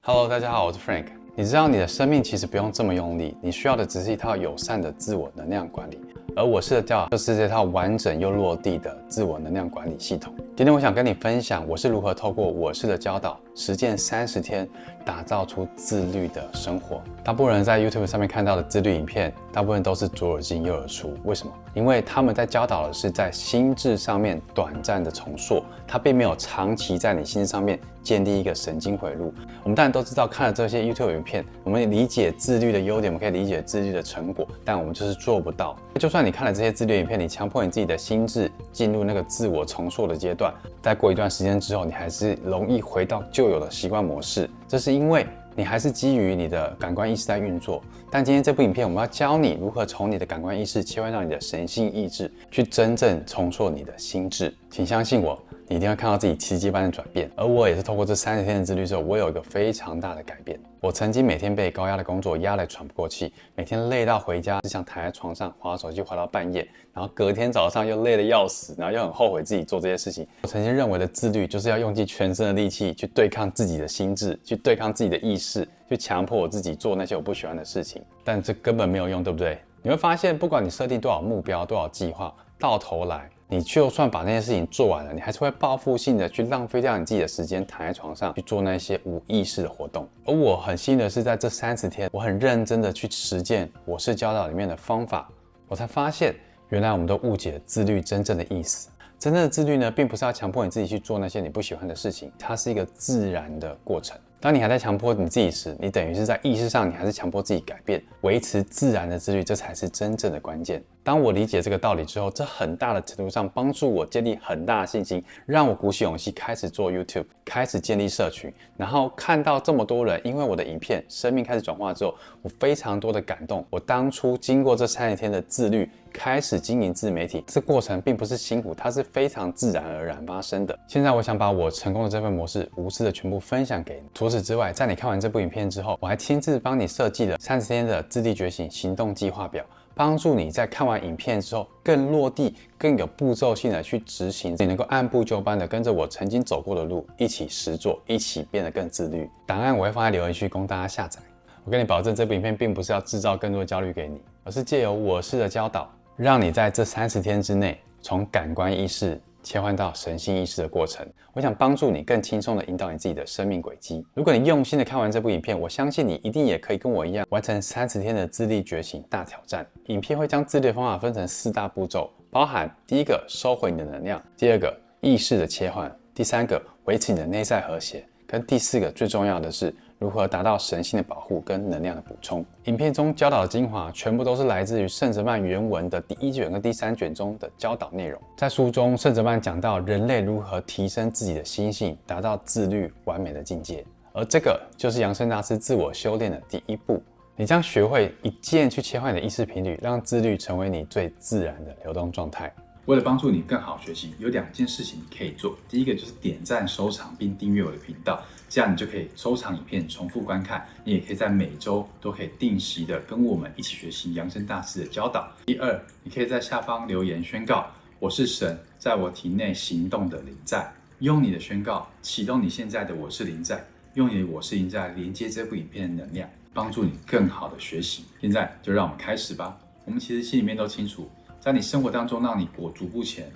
Hello， 大家好，我是 Frank。你知道你的生命其实不用这么用力，你需要的只是一套友善的自我能量管理。而我试的教导就是这套完整又落地的自我能量管理系统。今天我想跟你分享我是如何透过我试的教导，实践30天，打造出自律的生活。大部分人在 YouTube 上面看到的自律影片，大部分都是左耳进右耳出。为什么？因为他们在教导的是在心智上面短暂的重塑，它并没有长期在你心智上面建立一个神经回路。我们当然都知道，看了这些 YouTube 影片，我们理解自律的优点，我们可以理解自律的成果，但我们就是做不到。就算你看了这些自律影片，你强迫你自己的心智进入那个自我重塑的阶段，再过一段时间之后，你还是容易回到旧有的习惯模式。这是因为你还是基于你的感官意识在运作。但今天这部影片，我们要教你如何从你的感官意识切换到你的神性意志，去真正重塑你的心智。请相信我，你一定会看到自己奇迹般的转变。而我也是透过这30天的自律之后，我有一个非常大的改变。我曾经每天被高压的工作压得喘不过气，每天累到回家只想躺在床上滑手机滑到半夜，然后隔天早上又累得要死，然后又很后悔自己做这些事情。我曾经认为的自律就是要用尽全身的力气去对抗自己的心智，去对抗自己的意识，去强迫我自己做那些我不喜欢的事情。但这根本没有用，对不对？你会发现，不管你设定多少目标、多少计划，到头来你就算把那些事情做完了，你还是会报复性的去浪费掉你自己的时间，躺在床上去做那些无意识的活动。而我很幸运的是，在这30天，我很认真的去实践我是教导里面的方法，我才发现，原来我们都误解了自律真正的意思。真正的自律呢，并不是要强迫你自己去做那些你不喜欢的事情，它是一个自然的过程。当你还在强迫你自己时，你等于是在意识上，你还是强迫自己改变，维持自然的自律，这才是真正的关键。当我理解这个道理之后，这很大的程度上帮助我建立很大的信心，让我鼓起勇气开始做 YouTube， 开始建立社群，然后看到这么多人因为我的影片生命开始转化之后，我非常多的感动。我当初经过这30天的自律，开始经营自媒体，这过程并不是辛苦，它是非常自然而然发生的。现在我想把我成功的这份模式无私的全部分享给你。除此之外，在你看完这部影片之后，我还亲自帮你设计了30天的自律觉醒行动计划表，帮助你在看完影片之后更落地、更有步骤性的去执行，你能够按部就班的跟着我曾经走过的路一起实做，一起变得更自律。档案我会放在留言区供大家下载。我跟你保证，这部影片并不是要制造更多的焦虑给你，而是借由我式的教导，让你在这30天之内从感官意识切换到神性意识的过程。我想帮助你更轻松的引导你自己的生命轨迹。如果你用心的看完这部影片，我相信你一定也可以跟我一样完成30天的自律觉醒大挑战。影片会将自律的方法分成4大步骤，包含第一个收回你的能量，第二个意识的切换，第三个维持你的内在和谐，跟第4个最重要的是如何达到神性的保护跟能量的补充。影片中教导的精华全部都是来自于圣哲曼原文的第1卷跟第3卷中的教导内容。在书中，圣哲曼讲到人类如何提升自己的心性，达到自律完美的境界。而这个就是扬升大师自我修炼的第1步。你将学会一键去切换你的意识频率，让自律成为你最自然的流动状态。为了帮助你更好学习，有2件事情你可以做。第一个就是点赞、收藏并订阅我的频道，这样你就可以收藏影片重复观看。你也可以在每周都可以定期的跟我们一起学习扬升大师的教导。第二，你可以在下方留言宣告：我是神在我体内行动的灵在。用你的宣告启动你现在的我是灵在，用你的我是灵在连接这部影片的能量，帮助你更好的学习。现在就让我们开始吧。我们其实心里面都清楚，在你生活当中让你逐步前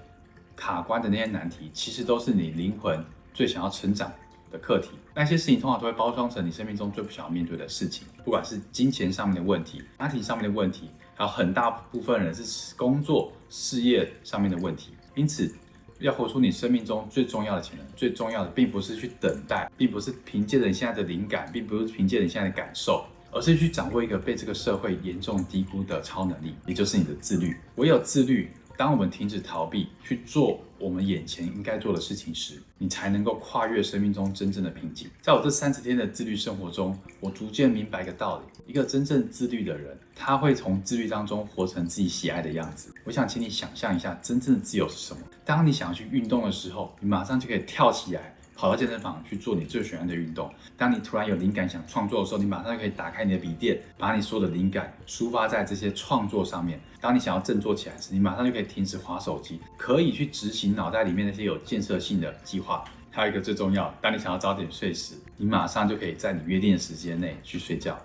卡关的那些难题，其实都是你灵魂最想要成长的课题。那些事情通常都会包装成你生命中最不想要面对的事情，不管是金钱上面的问题、家庭上面的问题，还有很大部分人是工作、事业上面的问题。因此，要活出你生命中最重要的潜能，最重要的并不是去等待，并不是凭借着你现在的灵感，并不是凭借着你现在的感受，而是去掌握一个被这个社会严重低估的超能力，也就是你的自律。唯有自律，当我们停止逃避，去做我们眼前应该做的事情时，你才能够跨越生命中真正的瓶颈。在我这30天的自律生活中，我逐渐明白一个道理：一个真正自律的人，他会从自律当中活成自己喜爱的样子。我想请你想象一下，真正的自由是什么？当你想要去运动的时候，你马上就可以跳起来，跑到健身房去做你最喜欢的运动。当你突然有灵感想创作的时候，你马上就可以打开你的笔电，把你所有的灵感抒发在这些创作上面。当你想要振作起来时，你马上就可以停止滑手机，可以去执行脑袋里面那些有建设性的计划，还有一个最重要，当你想要早点睡时，你马上就可以在你约定的时间内去睡觉。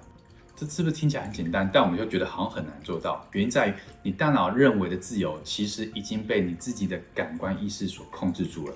这是不是听起来很简单，但我们就觉得好像很难做到？原因在于你大脑认为的自由，其实已经被你自己的感官意识所控制住了。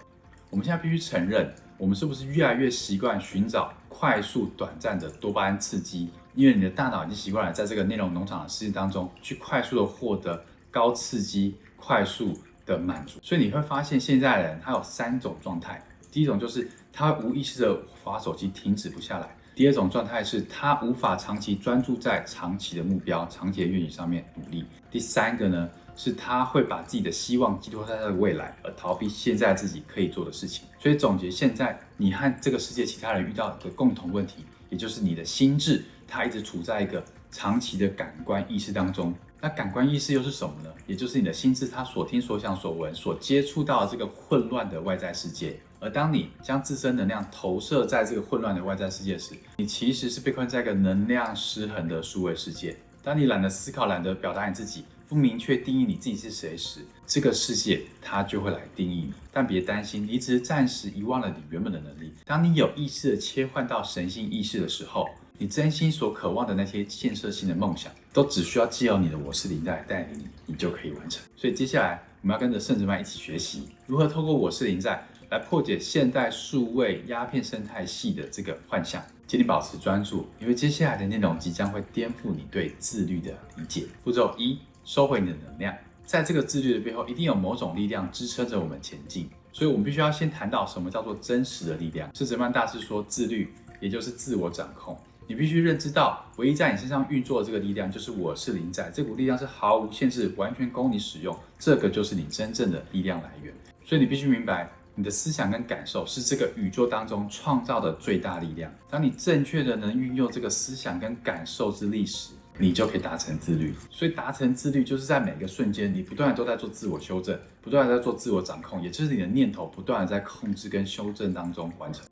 我们现在必须承认，我们是不是越来越习惯寻找快速短暂的多巴胺刺激？因为你的大脑已经习惯了在这个内容农场的世界当中，去快速的获得高刺激、快速的满足。所以你会发现，现在的人他有3种状态。第一种就是他会无意识的滑手机，停止不下来。第二种状态是他无法长期专注在长期的目标、长期的愿景上面努力。第3个呢，是他会把自己的希望寄托在他的未来，而逃避现在自己可以做的事情。所以总结现在你和这个世界其他人遇到的共同问题，也就是你的心智，它一直处在一个长期的感官意识当中。那感官意识又是什么呢？也就是你的心智，它所听所想所闻所接触到的这个混乱的外在世界。而当你将自身能量投射在这个混乱的外在世界时，你其实是被困在一个能量失衡的数位世界。当你懒得思考、懒得表达你自己，不明确定义你自己是谁时，这个世界它就会来定义你。但别担心，你只是暂时遗忘了你原本的能力。当你有意识的切换到神性意识的时候，你真心所渴望的那些建设性的梦想，都只需要藉由你的我是灵在带领你，你就可以完成。所以接下来我们要跟着圣子曼一起学习，如何透过我是灵在来破解现代数位鸦片生态系的这个幻象。请你保持专注，因为接下来的内容即将会颠覆你对自律的理解。步骤1：收回你的能量。在这个自律的背后，一定有某种力量支撑着我们前进。所以我们必须要先谈到什么叫做真实的力量。圣子曼大师说，自律也就是自我掌控。你必须认知到，唯一在你身上运作的这个力量，就是我是灵在。这股力量是毫无限制，完全供你使用。这个就是你真正的力量来源。所以你必须明白，你的思想跟感受是这个宇宙当中创造的最大力量。当你正确的能运用这个思想跟感受之力时，你就可以达成自律。所以达成自律，就是在每个瞬间，你不断的都在做自我修正，不断的在做自我掌控，也就是你的念头不断的在控制跟修正当中完成。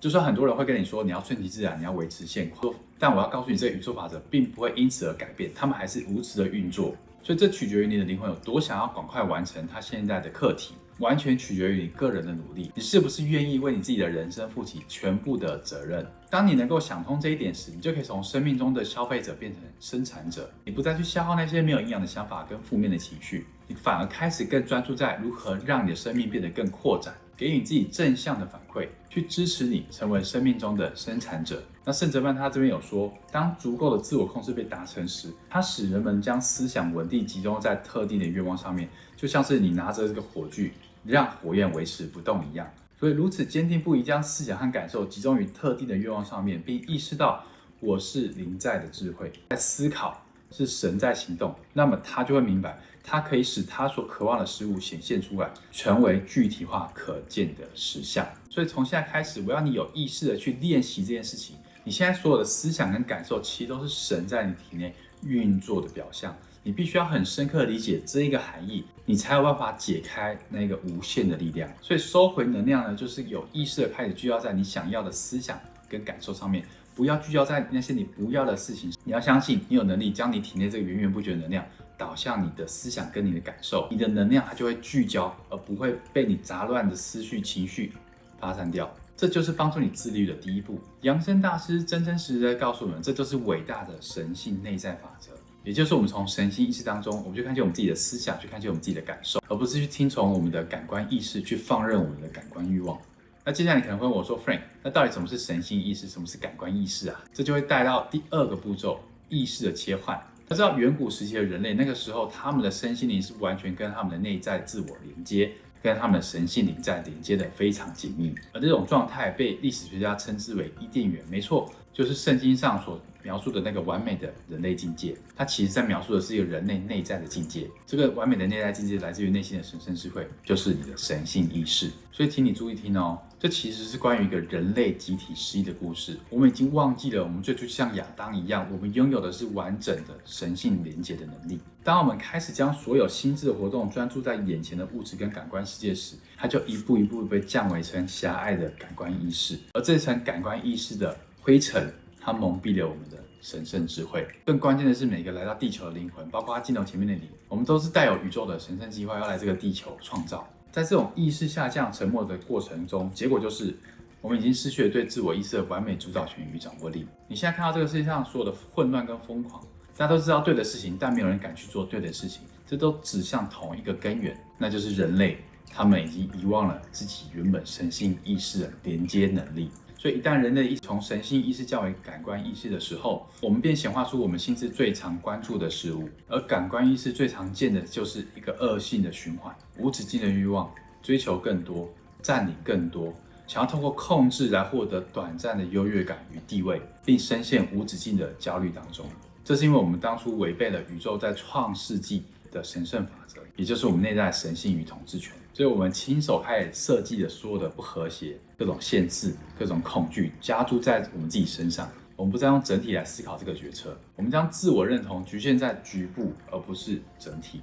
就算很多人会跟你说你要顺其自然，你要维持现况，但我要告诉你，这个宇宙法则并不会因此而改变，他们还是如此的运作。所以这取决于你的灵魂有多想要赶快完成它现在的课题，完全取决于你个人的努力，你是不是愿意为你自己的人生负起全部的责任。当你能够想通这一点时，你就可以从生命中的消费者变成生产者，你不再去消耗那些没有营养的想法跟负面的情绪，你反而开始更专注在如何让你的生命变得更扩展，给予你自己正向的反馈，去支持你成为生命中的生产者。那圣哲曼他这边有说，当足够的自我控制被达成时，它使人们将思想稳定集中在特定的愿望上面，就像是你拿着这个火炬，让火焰维持不动一样。所以如此坚定不移将思想和感受集中于特定的愿望上面，并意识到我是灵在的智慧，在思考是神在行动，那么他就会明白，他可以使他所渴望的事物显现出来，成为具体化可见的实相。所以从现在开始，我要你有意识的去练习这件事情。你现在所有的思想跟感受，其实都是神在你体内运作的表象。你必须要很深刻的理解这一个含义，你才有办法解开那个无限的力量。所以收回能量呢，就是有意识的开始聚焦在你想要的思想跟感受上面，不要聚焦在那些你不要的事情。你要相信你有能力将你体内这个源源不绝的能量导向你的思想跟你的感受，你的能量它就会聚焦，而不会被你杂乱的思绪情绪发散掉。这就是帮助你自律的第一步。扬升大师真真实实在告诉我们，这就是伟大的神性内在法则。也就是我们从神性意识当中，我们去看见我们自己的思想，去看见我们自己的感受，而不是去听从我们的感官意识，去放任我们的感官欲望。那接下来你可能会问我说 Frank， 那到底什么是神性意识，什么是感官意识啊？这就会带到第2个步骤，意识的切换。他知道远古时期的人类，那个时候他们的身心灵是完全跟他们的内在自我连接，跟他们的神性灵在连接的非常紧密。而这种状态被历史学家称之为伊甸园，没错，就是圣经上所描述的那个完美的人类境界。它其实在描述的是一个人类内在的境界。这个完美的内在境界来自于内心的神圣智慧，就是你的神性意识。所以请你注意听哦，这其实是关于一个人类集体失忆的故事。我们已经忘记了，我们最初像亚当一样，我们拥有的是完整的神性连接的能力。当我们开始将所有心智的活动专注在眼前的物质跟感官世界时，它就一步一步被降为成狭隘的感官意识。而这层感官意识的灰尘，它蒙蔽了我们的神圣智慧。更关键的是，每个来到地球的灵魂，包括他镜头前面的你，我们都是带有宇宙的神圣计划要来这个地球创造。在这种意识下降、沉默的过程中，结果就是我们已经失去了对自我意识的完美主导权与掌握力。你现在看到这个世界上所有的混乱跟疯狂，大家都知道对的事情，但没有人敢去做对的事情，这都指向同一个根源，那就是人类他们已经遗忘了自己原本神性意识的连接能力。所以一旦人类从神性意识降为感官意识的时候，我们便显化出我们心智最常关注的事物，而感官意识最常见的就是一个恶性的循环，无止境的欲望，追求更多，占领更多，想要通过控制来获得短暂的优越感与地位，并深陷无止境的焦虑当中。这是因为我们当初违背了宇宙在创世纪的神圣法则，也就是我们内在的神性与统治权。所以我们亲手开始设计了所有的不和谐、各种限制、各种恐惧，加诸在我们自己身上。我们不再用整体来思考这个决策，我们将自我认同局限在局部，而不是整体。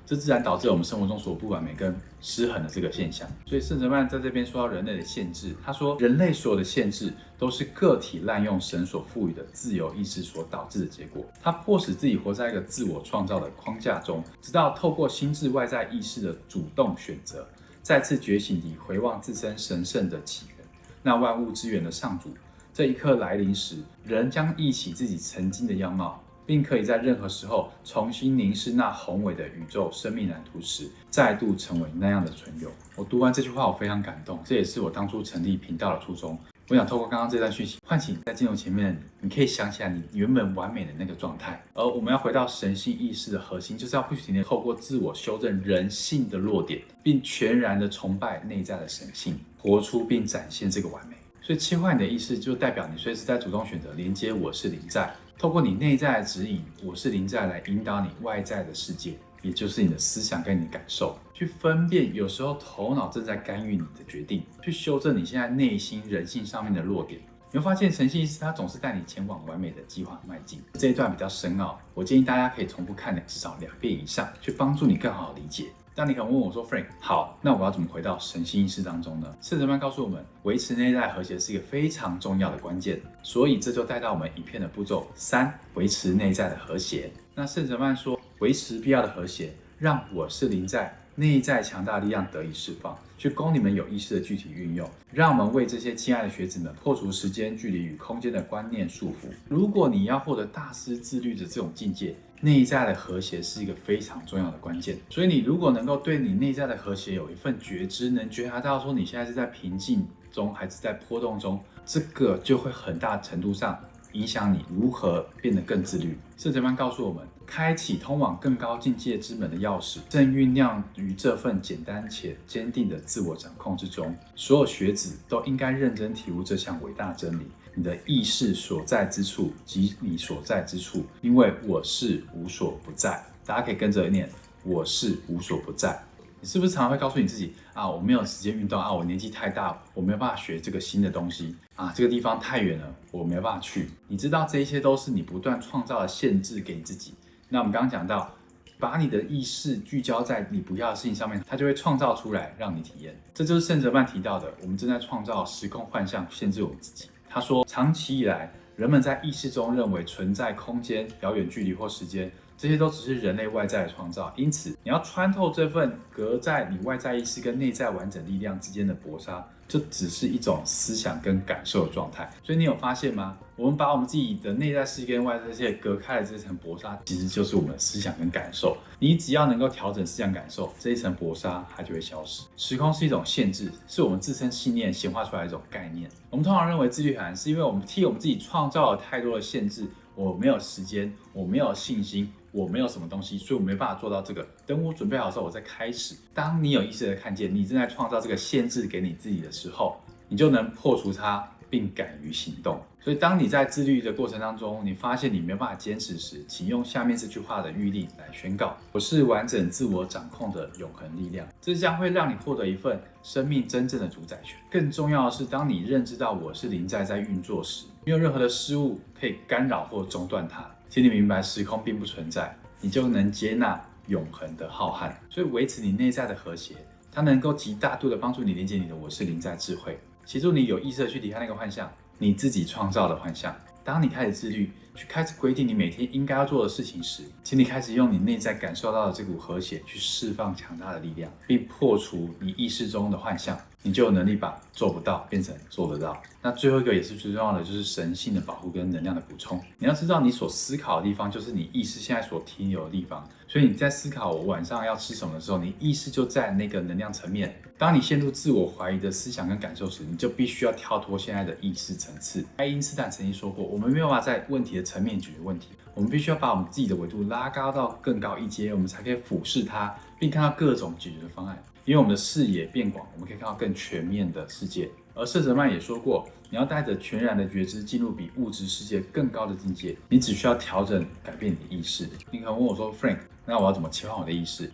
这自然导致我们生活中所有不完美跟失衡的这个现象。所以圣哲曼在这边说到人类的限制，他说人类所有的限制都是个体滥用神所赋予的自由意识所导致的结果。他迫使自己活在一个自我创造的框架中，直到透过心智外在意识的主动选择，再次觉醒地回望自身神圣的起源，那万物之源的上主。这一刻来临时，人将忆起自己曾经的样貌，并可以在任何时候重新凝视那宏伟的宇宙生命蓝图时，再度成为那样的存有。我读完这句话，我非常感动，这也是我当初成立频道的初衷。我想透过刚刚这段讯息，唤醒在镜头前面的你可以想起来你原本完美的那个状态。而我们要回到神性意识的核心，就是要不停地透过自我修正人性的弱点，并全然的崇拜内在的神性，活出并展现这个完美。所以切换你的意识，就代表你随时在主动选择连接我是临在，透过你内在的指引我是临在来引导你外在的世界，也就是你的思想跟你的感受，去分辨有时候头脑正在干预你的决定，去修正你现在内心人性上面的弱点。你会发现神性意识它总是带你前往完美的计划迈进。这一段比较深奥，我建议大家可以重复看至少2遍以上，去帮助你更好的理解。当你可能问我说 Frank， 好，那我要怎么回到神性意识当中呢？圣哲曼告诉我们，维持内在和谐是一个非常重要的关键，所以这就带到我们影片的步骤3，维持内在的和谐。那圣哲曼说，维持必要的和谐，让我是临在内在强大力量得以释放，去供你们有意识的具体运用。让我们为这些亲爱的学子们破除时间、距离与空间的观念束缚。如果你要获得大师自律的这种境界，内在的和谐是一个非常重要的关键。所以你如果能够对你内在的和谐有一份觉知，能觉察到说你现在是在平静中还是在波动中，这个就会很大程度上影响你如何变得更自律。圣哲曼告诉我们，开启通往更高境界之门的钥匙，正酝酿于这份简单且坚定的自我掌控之中。所有学子都应该认真体悟这项伟大真理：你的意识所在之处即你所在之处，因为我是无所不在。大家可以跟着念：我是无所不在。你是不是常常会告诉你自己啊，我没有时间运动啊，我年纪太大，我没有办法学这个新的东西啊，这个地方太远了，我没有办法去。你知道这一些都是你不断创造的限制给你自己。那我们刚刚讲到，把你的意识聚焦在你不要的事情上面，它就会创造出来让你体验。这就是圣哲曼提到的，我们正在创造时空幻象，限制我们自己。他说，长期以来，人们在意识中认为存在空间、遥远距离或时间，这些都只是人类外在的创造。因此，你要穿透这份隔在你外在意识跟内在完整力量之间的薄纱，这只是一种思想跟感受的状态。所以你有发现吗？我们把我们自己的内在世界跟外在世界隔开的这层薄纱，其实就是我们的思想跟感受。你只要能够调整思想感受，这一层薄纱它就会消失。时空是一种限制，是我们自身信念显化出来的一种概念。我们通常认为自律很难，是因为我们替我们自己创造了太多的限制。我没有时间，我没有信心，我没有什么东西，所以我没办法做到这个。等我准备好的时候，我再开始。当你有意识的看见你正在创造这个限制给你自己的时候，你就能破除它，并敢于行动。所以当你在自律的过程当中，你发现你没有办法坚持时，请用下面这句话的预例来宣告：我是完整自我掌控的永恒力量。这将会让你获得一份生命真正的主宰权。更重要的是，当你认知到我是临在运作时，没有任何的失误可以干扰或中断它。请你明白，时空并不存在，你就能接纳永恒的浩瀚。所以维持你内在的和谐，它能够极大度的帮助你连接你的我是临在智慧，协助你有意识的去离开那个幻象，你自己创造的幻象。当你开始自律，去开始规定你每天应该要做的事情时，请你开始用你内在感受到的这股和谐去释放强大的力量，并破除你意识中的幻象，你就有能力把做不到变成做得到。那最后一个也是最重要的，就是神性的保护跟能量的补充。你要知道，你所思考的地方就是你意识现在所停留的地方，所以你在思考我晚上要吃什么的时候，你意识就在那个能量层面。当你陷入自我怀疑的思想跟感受时，你就必须要跳脱现在的意识层次。爱因斯坦曾经说过，我们没有办法在问题的层面解决问题，我们必须要把我们自己的维度拉高到更高一阶，我们才可以俯视它，并看到各种解决的方案。因为我们的视野变广，我们可以看到更全面的世界。而圣哲曼也说过，你要带着全然的觉知进入比物质世界更高的境界，你只需要调整改变你的意识。你可能问我说 Frank， 那我要怎么切换我的意识？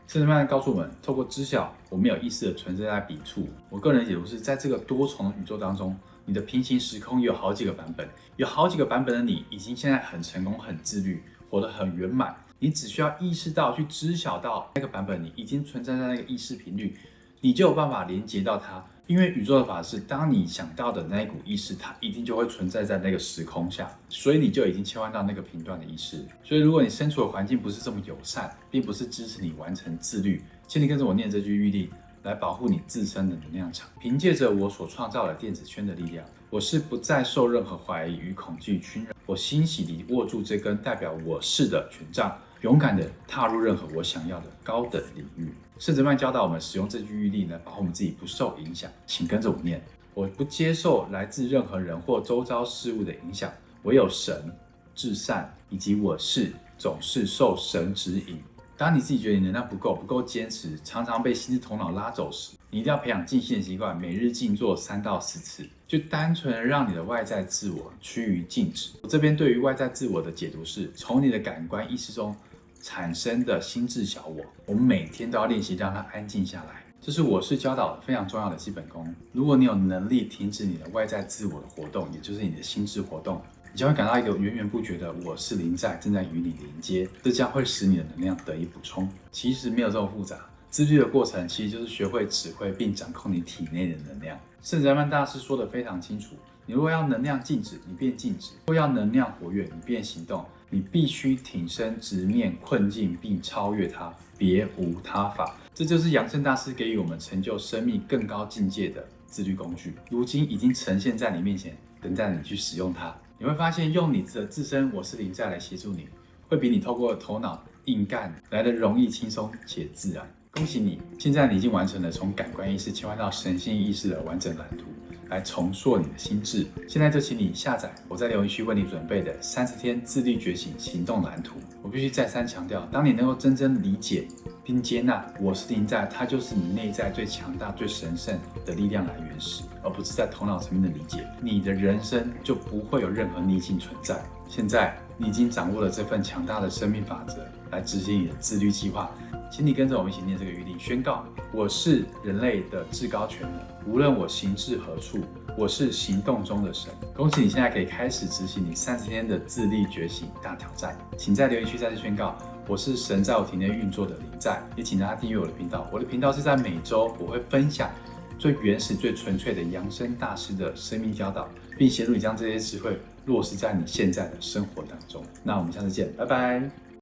圣哲曼告诉我们，透过知晓我们有意识的存在在彼处。我个人解读是，在这个多重的宇宙当中，你的平行时空也有好几个版本，有好几个版本的你已经现在很成功、很自律，活得很圆满。你只需要意识到、去知晓到那个版本，你已经存在在那个意识频率，你就有办法连接到它。因为宇宙的法是，当你想到的那一股意识，它一定就会存在在那个时空下，所以你就已经切换到那个频段的意识。所以如果你身处的环境不是这么友善，并不是支持你完成自律，请你跟着我念这句预令，来保护你自身的能量场。凭借着我所创造的电子圈的力量，我是不再受任何怀疑与恐惧侵扰。我欣喜地握住这根代表我是的权杖，勇敢地踏入任何我想要的高等领域。圣哲曼教导我们使用这句预令来保护我们自己不受影响，请跟着我念：我不接受来自任何人或周遭事物的影响，唯有神、至善以及我是总是受神指引。当你自己觉得你能量不够坚持，常常被心智头脑拉走时，你一定要培养静心的习惯，每日静坐3到4次，就单纯的让你的外在自我趋于静止。我这边对于外在自我的解读是，从你的感官意识中产生的心智小我，我们每天都要练习让它安静下来。这是我是教导非常重要的基本功。如果你有能力停止你的外在自我的活动，也就是你的心智活动，你将会感到一个源源不绝的我是临在正在与你连接，这将会使你的能量得以补充。其实没有这么复杂，自律的过程其实就是学会指挥并掌控你体内的能量。圣哲曼大师说得非常清楚，你如果要能量静止，你便静止；如果要能量活跃，你便行动。你必须挺身直面困境并超越它，别无他法。这就是扬升大师给予我们成就生命更高境界的自律工具，如今已经呈现在你面前，等待你去使用它。你会发现，用你的自身我是临在来协助你，会比你透过头脑硬干来得容易、轻松且自然。恭喜你，现在你已经完成了从感官意识切换到神性意识的完整蓝图，来重塑你的心智。现在就请你下载我在留言区为你准备的30天自律觉醒行动蓝图。我必须再三强调，当你能够真正理解并接纳我是临在，它就是你内在最强大、最神圣的力量来源时，而不是在头脑层面的理解，你的人生就不会有任何逆境存在。现在你已经掌握了这份强大的生命法则，来执行你的自律计划。请你跟着我们一起念这个预令，宣告：我是人类的至高权能，无论我行至何处，我是行动中的神。恭喜你现在可以开始执行你30天的自律觉醒大挑战。请在留言区再次宣告：我是神在我体内运作的临在。也请大家订阅我的频道，我的频道是在每周我会分享最原始、最纯粹的扬升大师的生命教导，并协助你将这些智慧落实在你现在的生活当中。那我们下次见，拜拜。